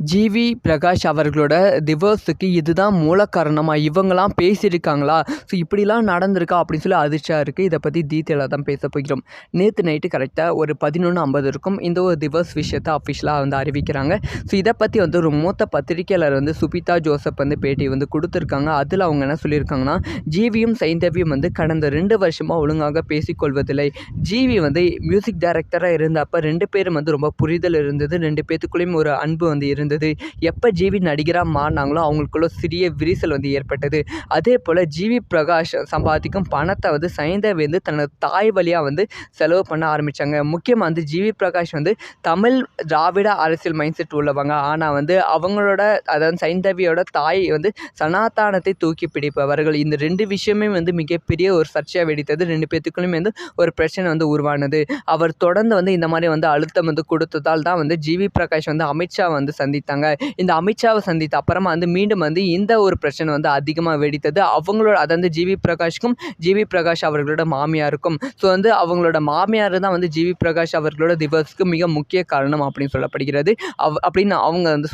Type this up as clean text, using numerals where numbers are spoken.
GV Prakash அவர்களோட டிவோர்ஸுக்கு இதுதான் மூல காரணமா? இவங்கலாம் பேசியிருக்காங்களா? ஸோ இப்படிலாம் நடந்திருக்கா அப்படின்னு சொல்லி அதிர்ச்சியாக இருக்குது. இதை பற்றி டீட்டெயிலாக தான் பேச போகிறோம். நேற்று நைட்டு கரெக்டாக ஒரு 11:50 இருக்கும் இந்த ஒரு டிவோர்ஸ் விஷயத்தை அஃபிஷியலாக அறிவிக்கிறாங்க. ஸோ இதை பற்றி ஒரு மூத்த பத்திரிகையாளர் சுபிதா ஜோசப் பேட்டி கொடுத்துருக்காங்க. அதில் அவங்க என்ன சொல்லியிருக்காங்கன்னா, ஜிவியும் சைந்தவியும் கடந்த 2 வருஷமாக ஒழுங்காக பேசிக்கொள்வதில்லை. ஜிவி மியூசிக் டைரக்டராக இருந்தப்போ 2 பேரும் ரொம்ப புரிதல் இருந்தது. 2 பேத்துக்குள்ளேயும் ஒரு அன்பு இருந்தது. எப்போ ஜிவி நடிகராக மாறினாங்களோ அவங்களுக்குள்ள சிறிய விரிசல் ஏற்பட்டது. அதே போல் ஜிவி பிரகாஷ் சம்பாதிக்கும் பணத்தை சைந்தவி தனது தாய் வழியாக செலவு பண்ண ஆரம்பித்தாங்க. முக்கியமாக ஜிவி பிரகாஷ் தமிழ் திராவிட அரசியல் மைண்ட் செட் உள்ளவங்க. ஆனால் அவங்களோட அதாவது சைந்தவியோட தாய் சனாதானத்தை தூக்கி பிடிப்பவர்கள். இந்த 2 விஷயமே மிகப்பெரிய ஒரு சர்ச்சையாக வெடித்தது. 2 பேத்துக்குள்ளேயும் ஒரு பிரச்சனை உருவானது. அவர் தொடர்ந்து இந்த மாதிரி அழுத்தம் கொடுத்ததால் தான் ஜிவி பிரகாஷ் அமித்ஷா சந்தித்தாங்க. இந்த அமித்ஷாவை சந்தித்த அப்புறமா மீண்டும் இந்த ஒரு பிரச்சனை அதிகமாக வெடித்தது. அவங்களோட அதாவது ஜிவி பிரகாஷ்க்கும் ஜிவி பிரகாஷ் அவர்களோட மாமியாருக்கும். ஸோ அவங்களோட மாமியார் தான் ஜிவி பிரகாஷ் அவர்களோட டிவோர்ஸ்க்கு மிக முக்கிய காரணம் அப்படின்னு சொல்லப்படுகிறது. அப்படின்னு அவங்க சொல்லி